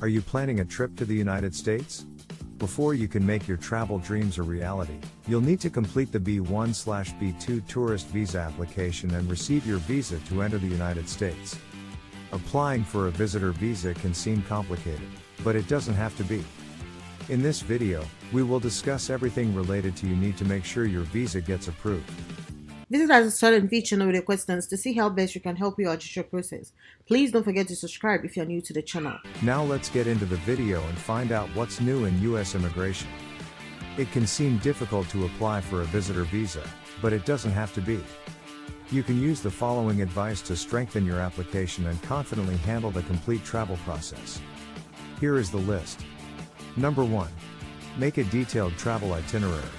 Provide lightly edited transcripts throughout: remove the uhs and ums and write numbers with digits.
Are you planning a trip to the United States? Before you can make your travel dreams a reality, you'll need to complete the B1/B2 tourist visa application and receive your visa to enter the United States. Applying for a visitor visa can seem complicated, but it doesn't have to be. In this video, we will discuss everything related to you need to make sure your visa gets approved. Visit our Swat&Vee channel with your questions to see how best we can help you out with your process. Please don't forget to subscribe if you're new to the channel. Now let's get into the video and find out what's new in US immigration. It can seem difficult to apply for a visitor visa, but it doesn't have to be. You can use the following advice to strengthen your application and confidently handle the complete travel process. Here is the list. Number 1. Make a detailed travel itinerary.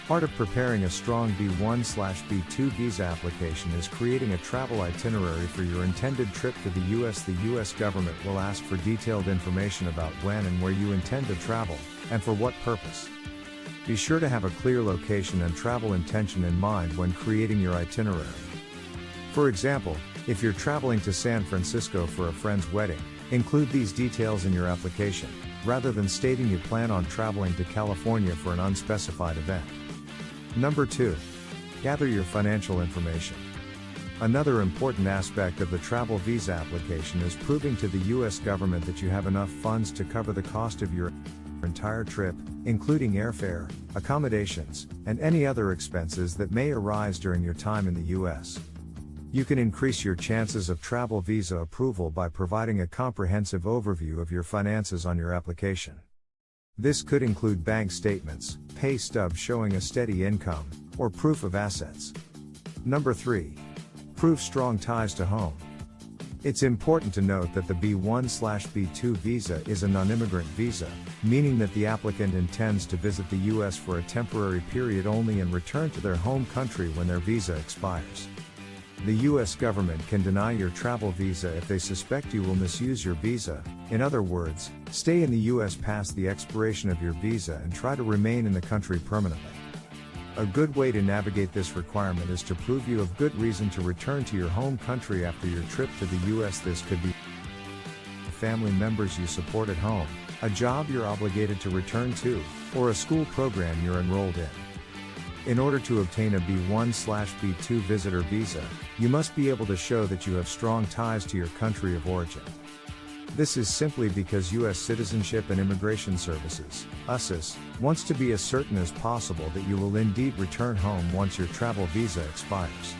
Part of preparing a strong B1/B2 visa application is creating a travel itinerary for your intended trip to the US. The US government will ask for detailed information about when and where you intend to travel, and for what purpose. Be sure to have a clear location and travel intention in mind when creating your itinerary. For example, if you're traveling to San Francisco for a friend's wedding, include these details in your application, rather than stating you plan on traveling to California for an unspecified event. Number 2. Gather your financial information. Another important aspect of the travel visa application is proving to the US government that you have enough funds to cover the cost of your entire trip, including airfare, accommodations, and any other expenses that may arise during your time in the US. You can increase your chances of travel visa approval by providing a comprehensive overview of your finances on your application. This could include bank statements, pay stubs showing a steady income, or proof of assets. Number 3. Prove strong ties to home. It's important to note that the B1/B2 visa is a non-immigrant visa, meaning that the applicant intends to visit the US for a temporary period only and return to their home country when their visa expires. The US government can deny your travel visa if they suspect you will misuse your visa. In other words, stay in the US past the expiration of your visa and try to remain in the country permanently. A good way to navigate this requirement is to prove you have good reason to return to your home country after your trip to the US. This could be family members you support at home, a job you're obligated to return to, or a school program you're enrolled in. In order to obtain a B1/B2 visitor visa, you must be able to show that you have strong ties to your country of origin. This is simply because U.S. Citizenship and Immigration Services, USCIS, wants to be as certain as possible that you will indeed return home once your travel visa expires.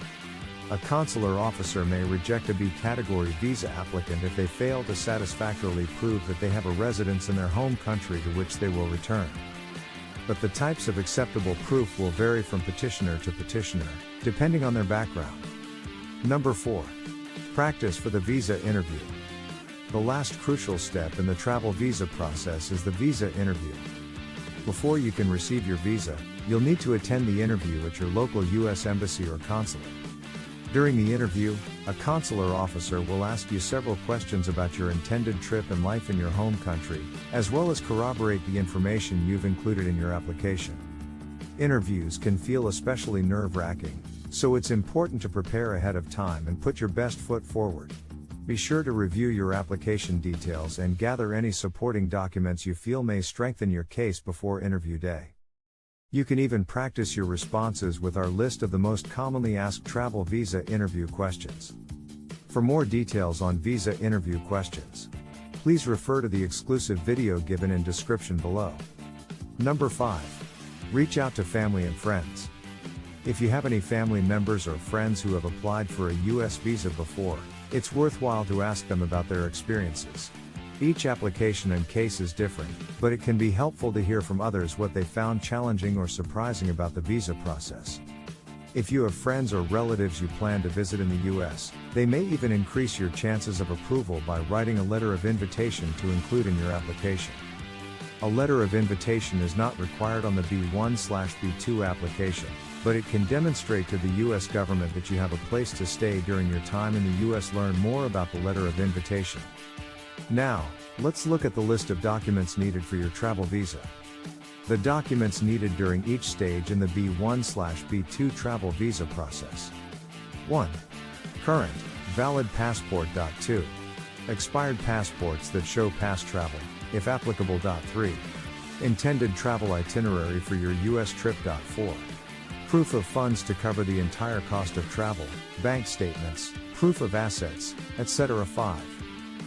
A consular officer may reject a B category visa applicant if they fail to satisfactorily prove that they have a residence in their home country to which they will return. But the types of acceptable proof will vary from petitioner to petitioner, depending on their background. Number 4. Practice for the visa interview. The last crucial step in the travel visa process is the visa interview. Before you can receive your visa, you'll need to attend the interview at your local US embassy or consulate. During the interview, a consular officer will ask you several questions about your intended trip and life in your home country, as well as corroborate the information you've included in your application. Interviews can feel especially nerve-wracking, so it's important to prepare ahead of time and put your best foot forward. Be sure to review your application details and gather any supporting documents you feel may strengthen your case before interview day. You can even practice your responses with our list of the most commonly asked travel visa interview questions. For more details on visa interview questions, please refer to the exclusive video given in description below. Number 5. Reach out to family and friends. If you have any family members or friends who have applied for a US visa before, it's worthwhile to ask them about their experiences. Each application and case is different, but it can be helpful to hear from others what they found challenging or surprising about the visa process. If you have friends or relatives you plan to visit in the US, they may even increase your chances of approval by writing a letter of invitation to include in your application. A letter of invitation is not required on the B1/B2 application, but it can demonstrate to the US government that you have a place to stay during your time in the US. Learn more about the letter of invitation. Now, let's look at the list of documents needed for your travel visa. The documents needed during each stage in the B1/B2 travel visa process. 1. Current, valid passport. 2. Expired passports that show past travel, if applicable. 3. Intended travel itinerary for your U.S. trip. 4. Proof of funds to cover the entire cost of travel, bank statements, proof of assets, etc. 5.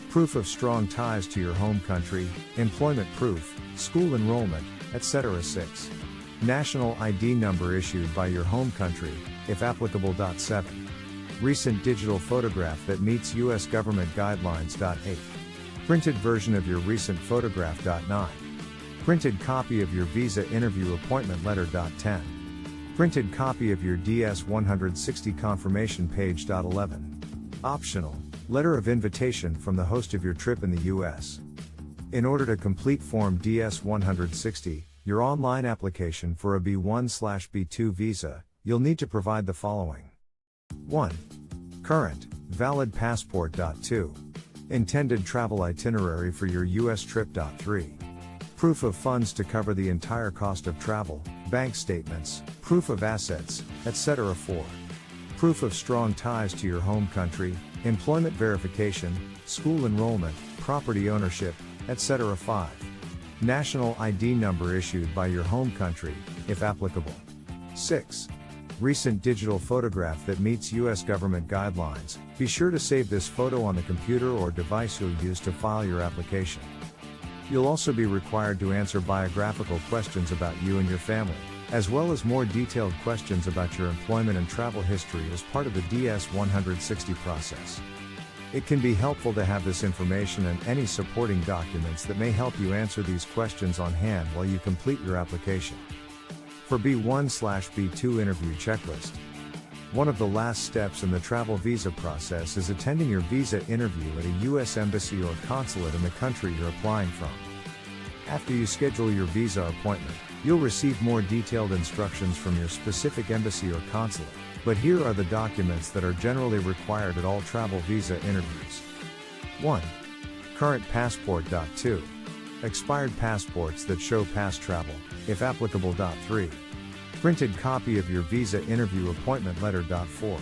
Proof of strong ties to your home country, employment proof, school enrollment, etc. 6. National ID number issued by your home country, if applicable. 7. Recent digital photograph that meets U.S. government guidelines. 8. Printed version of your recent photograph. 9. Printed copy of your visa interview appointment letter. 10. Printed copy of your DS-160 confirmation page. 11. Optional, letter of invitation from the host of your trip in the U.S. In order to complete Form DS-160, your online application for a B1/B2 visa, you'll need to provide the following. 1. Current, valid passport. 2. Intended travel itinerary for your U.S. trip. 3. Proof of funds to cover the entire cost of travel, bank statements, proof of assets, etc. 4. Proof of strong ties to your home country, employment verification, school enrollment, property ownership, etc. 5. National ID number issued by your home country, if applicable. 6. Recent digital photograph that meets U.S. government guidelines. Be sure to save this photo on the computer or device you'll use to file your application. You'll also be required to answer biographical questions about you and your family, as well as more detailed questions about your employment and travel history as part of the DS-160 process. It can be helpful to have this information and any supporting documents that may help you answer these questions on hand while you complete your application. For B1/B2 interview checklist. One of the last steps in the travel visa process is attending your visa interview at a U.S. embassy or consulate in the country you're applying from. After you schedule your visa appointment, you'll receive more detailed instructions from your specific embassy or consulate, but here are the documents that are generally required at all travel visa interviews. 1. Current passport. 2. Expired passports that show past travel, if applicable. 3. Printed copy of your visa interview appointment letter. 4.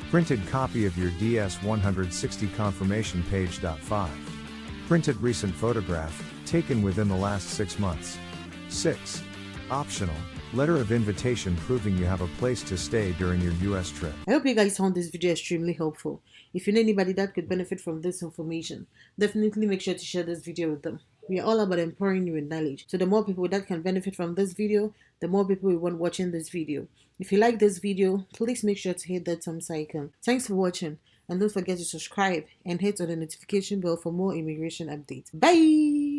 Printed copy of your DS-160 confirmation page. 5. Printed recent photograph, taken within the last 6 months. 6. Optional, letter of invitation proving you have a place to stay during your US trip. I hope you guys found this video extremely helpful. If you know anybody that could benefit from this information, definitely make sure to share this video with them. We are all about empowering you with knowledge. So the more people that can benefit from this video, the more people will want watching this video. If you like this video, please make sure to hit that thumbs icon. Thanks for watching, and don't forget to subscribe and hit on the notification bell for more immigration updates. Bye!